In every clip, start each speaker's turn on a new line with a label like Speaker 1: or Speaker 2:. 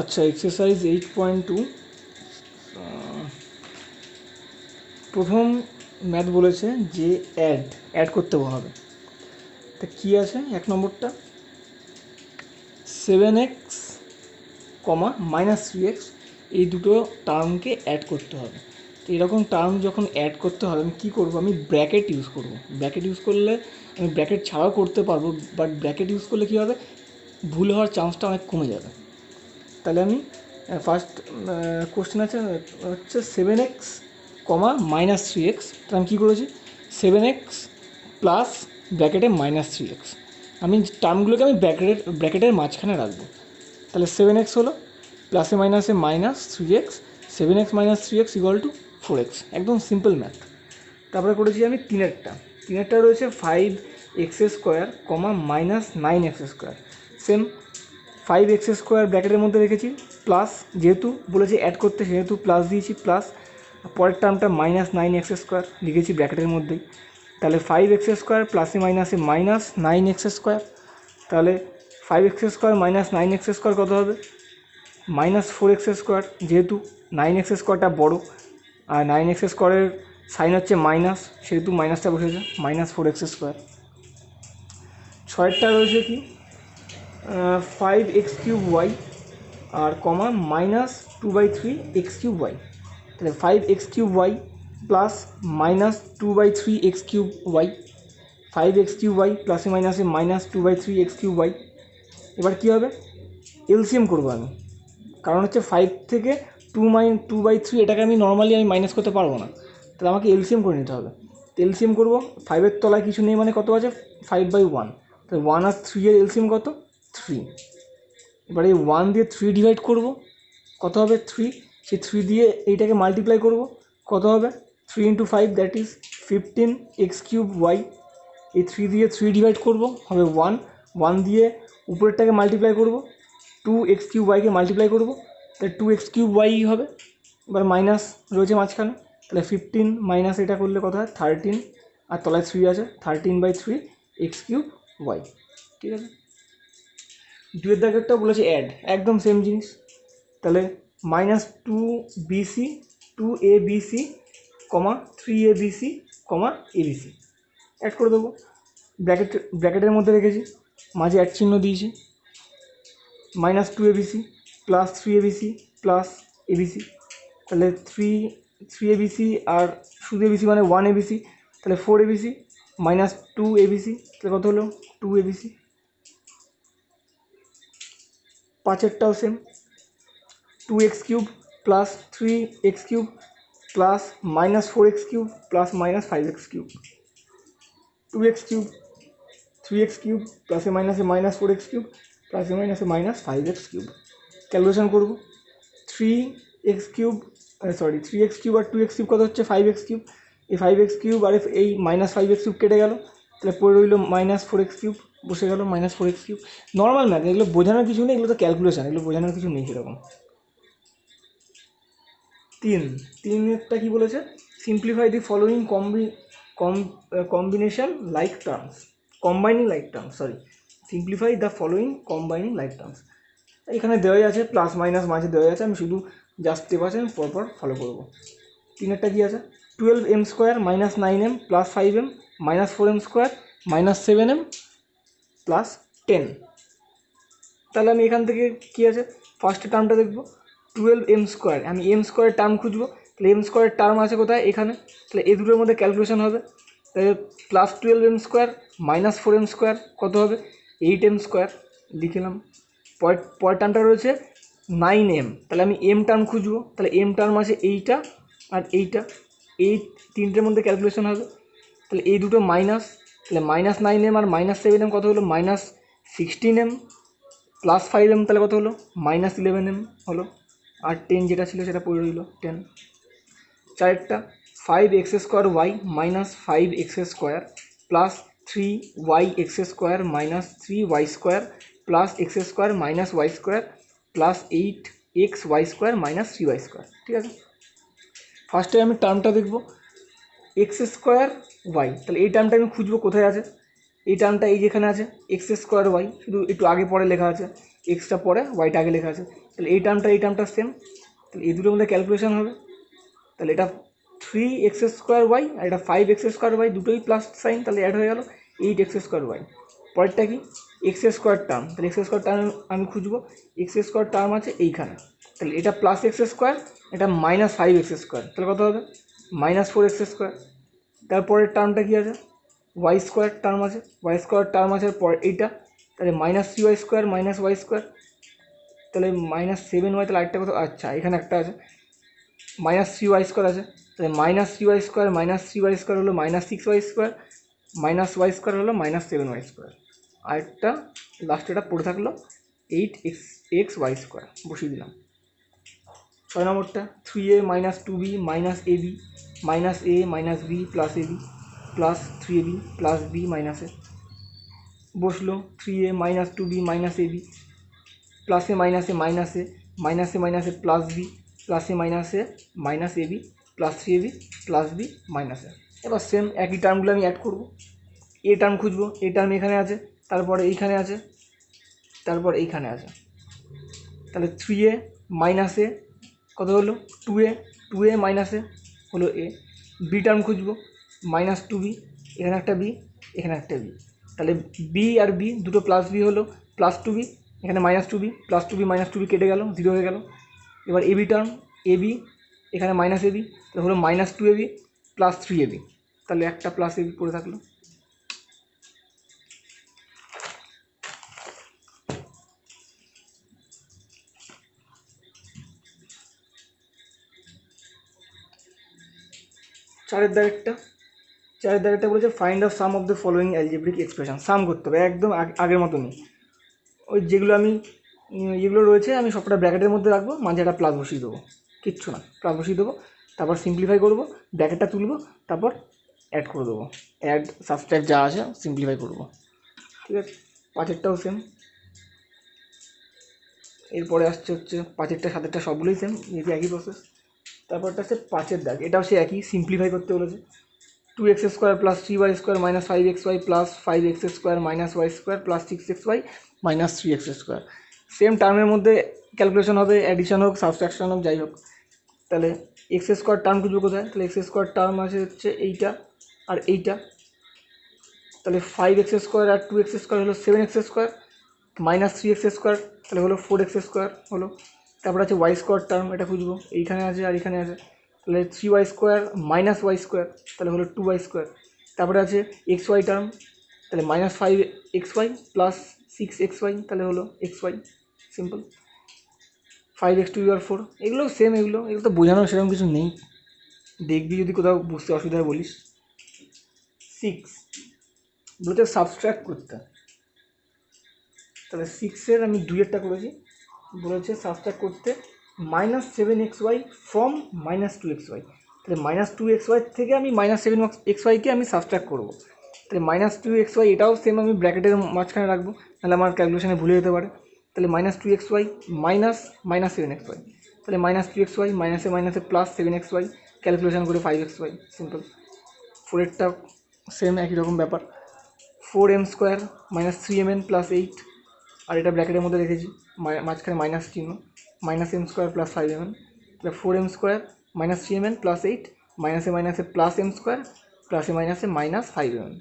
Speaker 1: আচ্ছা, এক্সারসাইজ 8.2 প্রথম ম্যাথ বলেছে যে অ্যাড করতে হবে। তা কী আছে এক নম্বরটা, 7x, -3x, এই দুটো টার্মকে অ্যাড করতে হবে। তো এরকম টার্ম যখন অ্যাড করতে হবে আমি কী করবো, আমি ব্র্যাকেট ইউজ করব। ব্র্যাকেট ইউজ করলে আমি ব্র্যাকেট ছাড়াও করতে পারবো, বাট ব্র্যাকেট ইউজ করলে কী হবে, ভুল হওয়ার চান্সটা অনেক কমে যাবে। তাহলে আমি ফার্স্ট কোশ্চেন আছে হচ্ছে 7x, -3x। তাহলে আমি কী করেছি, 7x প্লাস ব্র্যাকেটে -3x, আমি টার্মগুলোকে আমি ব্র্যাকেটের মাঝখানে রাখবো। তাহলে 7x হলো প্লাসে মাইনাসে -3x, 7x - 3x = 4x। একদম সিম্পল ম্যাথ। তারপরে করেছি আমি তিনেরটা রয়েছে 5x², -9x²। সেম 5x² ব্র্যাকেটের মধ্যে রেখেছি, প্লাস যেহেতু বলেছি অ্যাড করতে সেহেতু প্লাস দিয়েছি, প্লাস পরের টার্মটা -9x² লিখেছি ব্র্যাকেটের মধ্যেই। তাহলে 5x² প্লাসে মাইনাসে -9x²। তাহলে 5x² - 9x² কত হবে, -4x²। যেহেতু 9x² বড়ো আর 9x² সাইন হচ্ছে মাইনাস, সেহেতু মাইনাসটা বসেছে, -4x²। ছয়েরটা রয়েছে কি, 5x³ আর -2/3x³। তাহলে 5x³ প্লাস -2/3x³। 5x³ প্লাসে মাইনাসে -2/3x³। এবার কী হবে, এলসিএম করবো আমি, কারণ হচ্ছে 5 থেকে 2/3 এটাকে আমি নর্মালি মাইনাস করতে পারবো না, তাহলে আমাকে এলসিএম করে নিতে হবে। এলসিএম করবো, 5-এর তলায় কিছু নেই মানে কত আছে, 5/1। তাহলে 1 আর 3 এর এলসিএম কত, 3। এবার এই 1 দিয়ে 3 ডিভাইড করবো, কত হবে, 3। সেই 3 দিয়ে এইটাকে মাল্টিপ্লাই করবো, কত হবে, 3 × 5 দ্যাট ইজ 15x³। এই 3 দিয়ে 3 ডিভাইড করবো, হবে 1। 1 দিয়ে উপরেরটাকে মাল্টিপ্লাই করবো, 2x³ মাল্টিপ্লাই করবো, তাহলে 2x³ হবে। এবার মাইনাস রয়েছে মাঝখানে, তাহলে 15 মাইনাস এটা করলে কত হয়, 13। আর তলায় 3 আছে, 13/3x³। ঠিক আছে। দুয়ের দাগেরটা বলেছে অ্যাড, একদম সেম জিনিস। তাহলে -2bc, 2abc, 3abc, abc add করে দেবো। ব্র্যাকেটের মধ্যে রেখেছি, মাঝে অ্যাড চিহ্ন দিয়েছি। -2abc plus 3abc plus abc, তাহলে 3abc আর শুধু abc মানে 1abc, তাহলে 4abc -2abc, তাহলে কত হলো, 2abc। পাঁচেরটাও same, 2x³ plus 3x³ plus -4x³ plus -5x³ 2x³ 3x³ প্লাসে মাইনাসে -4x³ প্লাসে মাইনাসে -5x³ ক্যালকুলেশন করব। 3x³ আর 2x³ কত হচ্ছে, 5x³। এই 5x³ আর এই -5x³ কেটে গেল, তাহলে পড়ে রইল -4x³ বসে গেল, -4x³। নর্মাল ম্যাথ, এগুলো বোঝানোর কিছু নেই, এগুলো তো ক্যালকুলেশন, এগুলো বোঝানোর কিছু নেই সেরকম। তিনেরটা কি বলেছে, simplify the following combination like terms, combining like terms, simplify the following combining like terms. এখানে দেওয়াই আছে, প্লাস মাইনাস মাঝে দেওয়াই আছে, আমি শুধু জাস্ট স্টেপ আছে আমি পরপর ফলো করবো। তিনেরটা কি আছে, 12m² -9m plus 5m -4m² -7m plus 10। তাহলে আমি এখান থেকে কী আছে, ফার্স্ট টার্মটা দেখবো, 12m², আমি m² টার্ম খুঁজবো, তাহলে m² টার্ম আছে কোথায়, এখানে। তাহলে এই দুটোর মধ্যে ক্যালকুলেশন হবে, তাহলে +12m² -4m² কত হবে, 8m², লিখলাম। পরের টার্মটা রয়েছে 9m, তাহলে আমি m টার্ম খুঁজবো, তাহলে m টার্ম আছে এইটা আর এইটা, এই তিনটের মধ্যে ক্যালকুলেশন হবে, তাহলে এই দুটো মাইনাস, তাহলে -9m আর -7m কত হলো, -16m প্লাস 5m, তাহলে কত হলো, -11m হলো। আর 10 যেটা ছিল সেটা পড়ে রইল 10। চারেরটা 5x² y -5x² plus 3yx² -3y² plus x² -y² plus 8xy² -3y²। ঠিক আছে, ফার্স্টে আমি টার্মটা দেখব, x² y, তাহলে এই টার্মটা আমি খুঁজবো কোথায় আছে, এই টার্মটা এই যেখানে আছে, x² y, শুধু একটু আগে পরে লেখা আছে, এক্সটা পরে ওয়াইটা আগে লেখা আছে, তাহলে এই টার্মটা সেম, তাহলে এই দুটোর মধ্যে ক্যালকুলেশন হবে। তাহলে এটা 3x² ওয়াই আর এটা 5x² ওয়াই, দুটোই প্লাস সাইন, তাহলে অ্যাড হয়ে গেল 8x² ওয়াই। পরেরটা কি x² টার্ম, তাহলে x² টার্ম আমি খুঁজবো, x² টার্ম আছে এইখানে, তাহলে এটা +x², এটা -5x², তাহলে কত হবে -4x²। তারপরের টার্মটা কী আছে, y² টার্ম আছে, y² টার্ম আছে পর এইটা, তাহলে -3y² -y², তাহলে -7y, তাহলে আরেকটা কত, আচ্ছা এখানে একটা আছে -3y² আছে, তাহলে -3y² -3y² হলো -6y², -y² হলো -7y², আরেকটা লাস্টে এটা পড়ে থাকলো 8xy² বসিয়ে দিলাম। 6 নম্বরটা 3a - 2b - ab - a - b + ab plus 3ab plus b minus a বসলো। 3a - 2b - ab প্লাসে মাইনাসে মাইনাসে মাইনাসে মাইনাসে প্লাস বি প্লাসে মাইনাসে minus ab plus 3ab plus b minus a। এবার সেম একই টার্মগুলো আমি অ্যাড করব। এ টার্ম খুঁজবো, এ টার্ম এখানে আছে, তারপরে এইখানে আছে, তারপর এইখানে আছে, তাহলে 3a মাইনাস এ কত হলো 2a, 2a মাইনাস এ হলো a। বি টার্ম খুঁজবো, -2b, এখানে একটা বি, এখানে একটা বি, তাহলে বি আর বি দুটো প্লাস বি হলো +2b, এখানে -2b, +2b -2b কেটে গেল, 0 হয়ে গেল। এবার এবি টার্ম, এবি এখানে -ab, তাহলে হলো -2ab প্লাস 3ab, তাহলে একটা প্লাস ab পড়ে থাকলো। চারের দাগেরটা বলেছে find out sum of the following algebraic expression. Sum করতে হবে একদম আগের মতনই, ওই যেগুলো আমি যেগুলো রয়েছে আমি সবটা ব্র্যাকেটের মধ্যে রাখবো, মাঝে একটা প্লাস বসিয়ে দেবো, কিচ্ছু না, প্লাস বসিয়ে দেবো, তারপর সিম্পলিফাই করবো, ব্র্যাকেটটা তুলবো, তারপর অ্যাড করে দেবো, অ্যাড সাবস্ট্রাক্ট যা আছে সিম্পলিফাই করবো। ঠিক আছে, পাঁচেরটাও সেম। এরপরে আসছে হচ্ছে পাঁচেরটা সাতেরটা সবগুলোই সেম, যেহেতু একই প্রসেস। তারপরটা হচ্ছে পাঁচের দাগ, এটাও সে একই, সিম্পলিফাই করতে বলেছে। 2x² + 3y² - 5xy + 5x² - y² + 6xy - 3x²। Same টার্মের মধ্যে ক্যালকুলেশন হবে, অ্যাডিশন হোক সাবট্রাকশন হোক যাই হোক। তাহলে x² টার্ম খুঁজবো কোথায়, তাহলে x² টার্ম আছে হচ্ছে এইটা আর এইটা, তাহলে 5x² আর 2x² হলো 7x² - 3x², তাহলে হলো 4x² হলো। তারপর আছে y² টার্ম, এটা খুঁজবো, এইখানে আছে আর এখানে আছে, তাহলে 3y² - y², তাহলে হলো 2y²। তারপরে আছে xy টার্ম, তাহলে -5xy + 6xy, তাহলে হলো xy, সিম্পল। 5x² 4, এগুলো সেম, এগুলো তো বোঝানো সেরকম কিছু নেই, দেখবি যদি কোথাও বুঝতে অসুবিধা হয় বলিস। 6 বলতে সাবস্ট্রাক্ট করতে, তাহলে 6-এর আমি 2-এরটা করেছি, বলেছে সাবস্ট্রাক্ট করতে -7xy ফ্রম -2xy, তাহলে -2xy থেকে আমি -7xyকে আমি সাবস্ট্রাক্ট করবো, তাহলে -2xy এটাও সেম আমি ব্র্যাকেটের মাঝখানে রাখবো, তাহলে আমার ক্যালকুলেশনে ভুলে যেতে পারে। তাহলে -2xy -7xy, তাহলে -2xy মাইনাসে মাইনাসে +7xy, ক্যালকুলেশন করে 5xy, সিম্পল। 4-এরটা সেম একই রকম ব্যাপার, 4m² - 3mn + 8, আর এটা ব্র্যাকেটের মধ্যে রেখেছি, মাঝখানে মাইনাস চিহ্ন, -m² + 5mn, তাহলে 4m² - 3mn + 8, মাইনাসে মাইনাসে +m², প্লাসে মাইনাসে -5mn,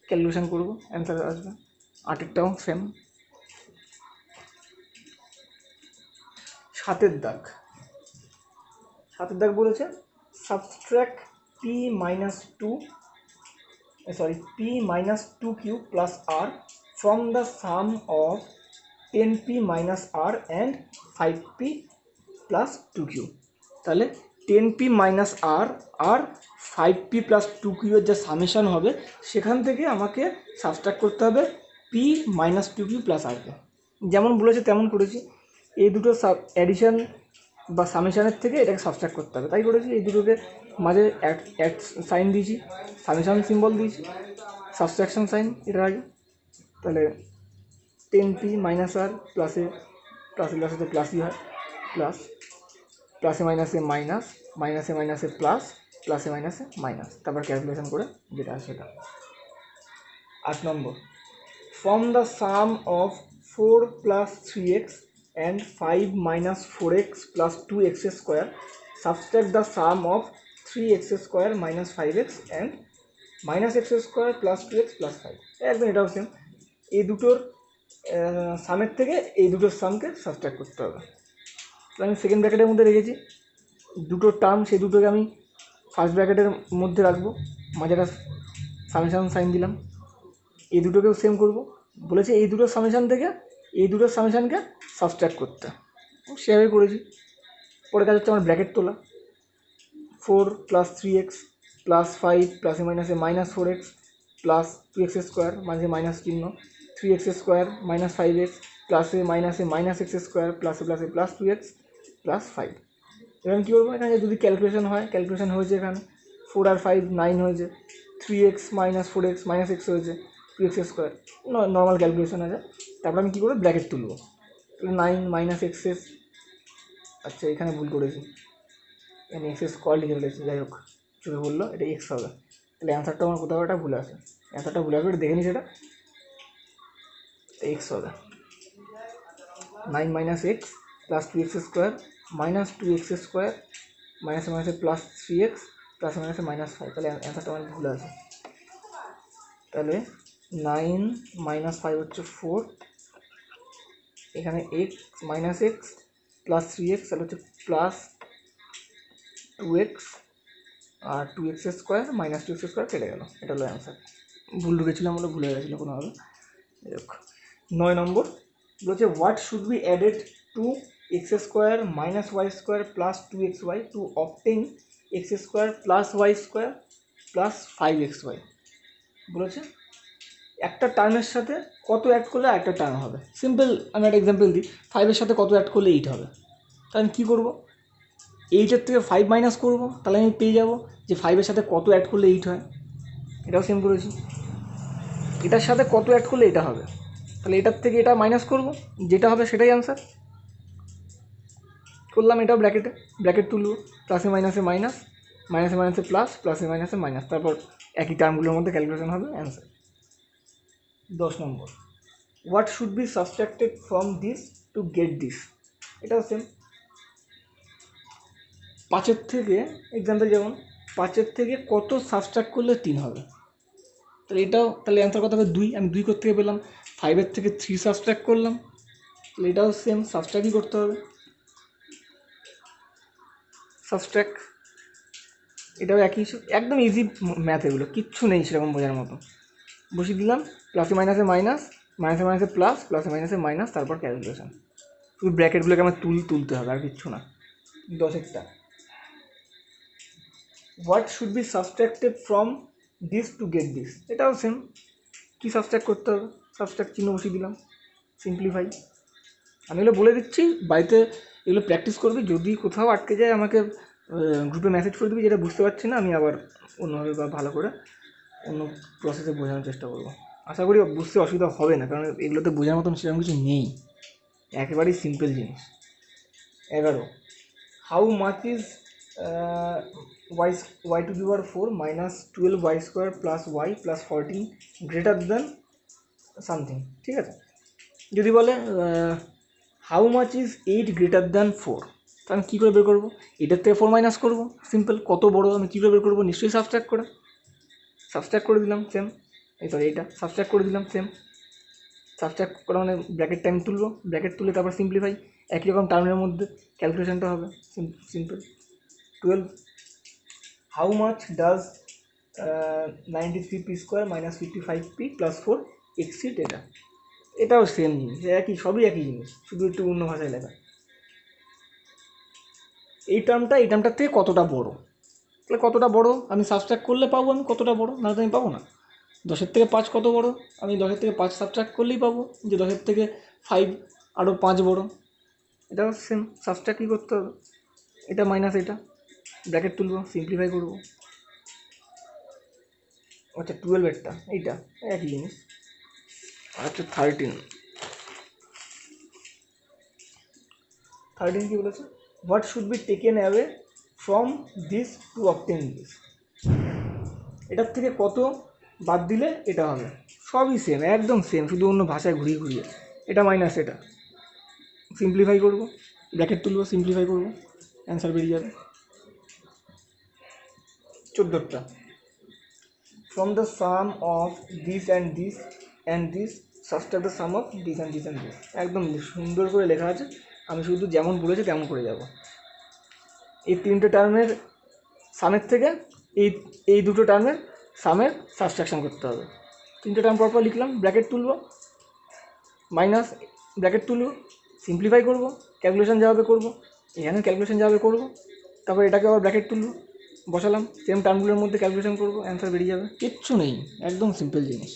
Speaker 1: ক্যালকুলেশন করবো, অ্যান্সার আসবে। 8-এরটাও সেম। 7-এর দাগ বলেছে subtract p - 2q + r from the sum of 10p - r and 5p + 2q। তাহলে 10p - r আর 5p + 2q এর যে সামেশন হবে সেখান থেকে আমাকে সাবস্ট্রাক্ট করতে হবে p - 2q + r কে, যেমন বলেছে তেমন করেছি। এই দুটো অ্যাডিশন বা সামেশানের থেকে এটাকে সাবস্ট্রাক্ট করতে হবে, তাই করেছি। এই দুটোকে মাঝে অ্যাড সাইন দিয়েছি, সামেশান সিম্বল দিয়েছি, সাবস্ট্রাকশন সাইন এটার আগে। তাহলে 10p - r প্লাসে প্লাসে প্লাসে প্লাসই হয়, প্লাস প্লাসে মাইনাসে মাইনাস, মাইনাসে মাইনাসে প্লাস, প্লাসে মাইনাসে মাইনাস, তারপর ক্যালকুলেশন করে যেটা আছে সেটা। 8 নম্বর, from the sum of 4 + 3x and 5 minus 4x plus 2x square, subtract the sum of 3x square minus 5x and minus x square plus 2x plus 5. একদম এটাও সেম, এই দুটোর সামের থেকে এই দুটোর সামকে সাবট্রাক্ট করতে হবে। তো আমি সেকেন্ড ব্র্যাকেটের মধ্যে রেখেছি দুটো টার্ম, সেই দুটোকে আমি ফার্স্ট ব্র্যাকেটের মধ্যে রাখবো, মাঝে একটা সামেশান সাইন দিলাম। এই দুটোকেও সেম করব, বলেছে এই দুটোর সামেশান থেকে এই দুটোর সামেশানকে সাবট্রাক্ট করতে, সেভাবে করেছি। পরে কাজ হচ্ছে আমার ব্র্যাকেট তোলা, 4 প্লাস 3x প্লাস 5 প্লাসে মাইনাসে minus 4x plus 2x square, মাঝে মাইনাস চিহ্ন, 3x স্কোয়ার মাইনাস 5x প্লাসে মাইনাসে মাইনাস x স্কোয়ার প্লাসে প্লাসে প্লাস 2x প্লাস 5। এবার কী করবো, এখানে যদি ক্যালকুলেশন হয়, ক্যালকুলেশন হয়েছে এখানে 4 আর 5 9 হয়েছে, 3x minus 4x minus x হয়েছে, 2x স্কোয়ার নর্মাল ক্যালকুলেশন আছে। তারপর আমি কী করবো, ব্র্যাকেট তুলবো, 9 মাইনাস এক্সএস, আচ্ছা এখানে ভুল করেছি, এখানে এক্স স্কোয়ার লিখে ফেলেছি, যাই হোক চোখে বললো এটা এক্স হবে, তাহলে অ্যান্সারটা আমার কোথাও একটা ভুল আছে, অ্যান্সারটা ভুল আসবে, দেখে নি সেটা, এক্স হবে 9 minus x plus 2x square minus 2x square মাইনাসে মাইনাসে প্লাস 3x প্লাসে মাইনাসে মাইনাস 5, তাহলে অ্যান্সারটা আমার ভুল আছে। তাহলে 9 মাইনাস 5 হচ্ছে 4, এখানে x minus x plus 3x, তাহলে হচ্ছে প্লাস 2x আর 2x square minus 2x square কেটে গেল, এটা হলো অ্যান্সার। ভুল ঢুকেছিলাম, আমরা ভুলে গেছিলো কোনোভাবে। দেখ 9 নম্বর বলছে what should be added to X square minus Y square plus 2xy to obtain X square plus Y square plus 5xy। বলেছে একটা টার্মের সাথে কত অ্যাড করলে একটা টার্ম হবে। সিম্পল, আমি একটা এক্সাম্পল দিই, 5-এর সাথে কত অ্যাড করলে 8 হবে। তাহলে আমি কী করবো, 8-এর থেকে 5 মাইনাস করবো, তাহলে আমি পেয়ে যাবো যে 5-এর সাথে কত অ্যাড করলে 8 হয়। এটাও সেম করেছি, এটার সাথে কত অ্যাড করলে এটা হবে, তাহলে এটার থেকে এটা মাইনাস করবো, যেটা হবে সেটাই অ্যান্সার। করলাম, এটাও ব্র্যাকেটে, ব্র্যাকেট তুলবো, প্লাসে মাইনাসে মাইনাস, মাইনাসে মাইনাসে প্লাস, প্লাসে মাইনাসে মাইনাস, তারপর একই টার্মগুলোর মধ্যে ক্যালকুলেশন হবে, answer. 10 number what should be subtracted from this to get this. এটাও সেম, 5-এর থেকে এক্সাম্পল যেমন 5-এর থেকে কত সাবস্ট্রাক্ট করলে 3 হবে, তাহলে এটাও, তাহলে অ্যান্সার কত হবে 2, আমি 2 করতে পেলাম, 5-এর থেকে 3 সাবস্ট্রাক্ট করলাম, তাহলে এটাও সেম, সাবস্ট্রাক্টই করতে হবে, সাবস্ট্রাক্ট। এটাও একই, একদম ইজি ম্যাথ, এগুলো কিচ্ছু নেই সেরকম বোঝার মতো। বসিয়ে দিলাম, প্লাসে মাইনাসে মাইনাস, মাইনাসে মাইনাসে প্লাস, প্লাসে মাইনাসে মাইনাস, তারপর ক্যালকুলেশন। শুধু ব্র্যাকেটগুলোকে আমার তুলতে হবে, আর কিচ্ছু না। 10-এরটা what should be subtracted from this to get this. এটাও সেম, কী সাবস্ট্রাক্ট করতে হবে, সাবস্ট্রাক্ট চিহ্ন বসিয়ে দিলাম, সিম্পলিফাই। আমি এগুলো বলে দিচ্ছি, বাড়িতে এগুলো প্র্যাকটিস করবি, যদি কোথাও আটকে যায় আমাকে গ্রুপে মেসেজ করে দিবি, যেটা বুঝতে পারছি না আমি আবার অন্যভাবে বা ভালো করে অন্য প্রসেসে বোঝানোর চেষ্টা করবো। আশা করি বুঝতে অসুবিধা হবে না, কারণ এগুলোতে বোঝার মতন সেরকম কিছু নেই, একেবারেই সিম্পল জিনিস। 11 how much is y to the power 4 minus 12y square plus y plus 14 greater than something. ঠিক আছে, যদি বলে how much is 8 greater than 4, তো আমি কী করে বের করবো, এটার থেকে 4 মাইনাস করবো, সিম্পল। কত বড়ো আমি কী করে বের করবো, নিশ্চয়ই সাবস্ট্রাক্ট করে দিলাম, সেম। সরি, এইটা সাবস্ট্রাক্ট করে দিলাম, সেম। সাবস্ট্রাক্ট করা মানে ব্র্যাকেট টাইম তুলবো, ব্র্যাকেট তুলে তারপর সিম্পলিফাই, একই রকম টার্মের মধ্যে ক্যালকুলেশনটা হবে, simple. 12 how much does 93p square minus 55p plus 4 exceed এটা। এটাও সেম জিনিস, একই, সবই একই জিনিস, শুধু একটু অন্য ভাষায় লেখা। এই টার্মটার থেকে কতটা বড়, তাহলে কতটা বড় আমি সাবস্ট্রাক্ট করলে পাবো, আমি কতটা বড়, না তো আমি পাবো না। 10-এর থেকে 5 কত বড়, আমি 10-এর থেকে 5 সাবস্ট্রাক্ট করলেই পাবো যে 10-এর থেকে 5 আরও 5 বড়। এটাও সেম, সাবস্ট্রাক্ট কী করতে হবে, এটা মাইনাস এটা, ব্র্যাকেট তুলবো, সিম্পলিফাই করবো। আচ্ছা 12-এরটা এইটা একই জিনিস। আচ্ছা 13 কী বলেছে, what should be taken away from this to obtain this. এটার থেকে কত বাদ দিলে এটা হবে, সবই সেম, একদম সেম, শুধু অন্য ভাষায় ঘুরিয়ে, এটা মাইনাস এটা, সিম্পলিফাই করবো, ব্র্যাকেট তুলবো, সিম্পলিফাই করবো, অ্যান্সার বেরিয়ে যাবে। 14টা, from the sum of this and this and this subtract the sum of this and this and this. একদম সুন্দর করে লেখা আছে, আমি শুধু যেমন বলেছি তেমন করে যাব। এই 3টে টার্মের সামের থেকে এই 2টো টার্মের সামের সাবস্ট্রাকশন করতে হবে। 3টে টার্ম পরপর লিখলাম, ব্র্যাকেট তুলবো, মাইনাস ব্র্যাকেট তুলবো, সিম্পলিফাই করবো, ক্যালকুলেশন যাবে করবো, এখানে ক্যালকুলেশন যাবে করবো, তারপর এটাকে আবার ব্র্যাকেট তুলবো, বসালাম, সেম টার্মগুলোর মধ্যে ক্যালকুলেশন করবো, অ্যান্সার বেরিয়ে যাবে। কিচ্ছু নেই, একদম সিম্পল জিনিস।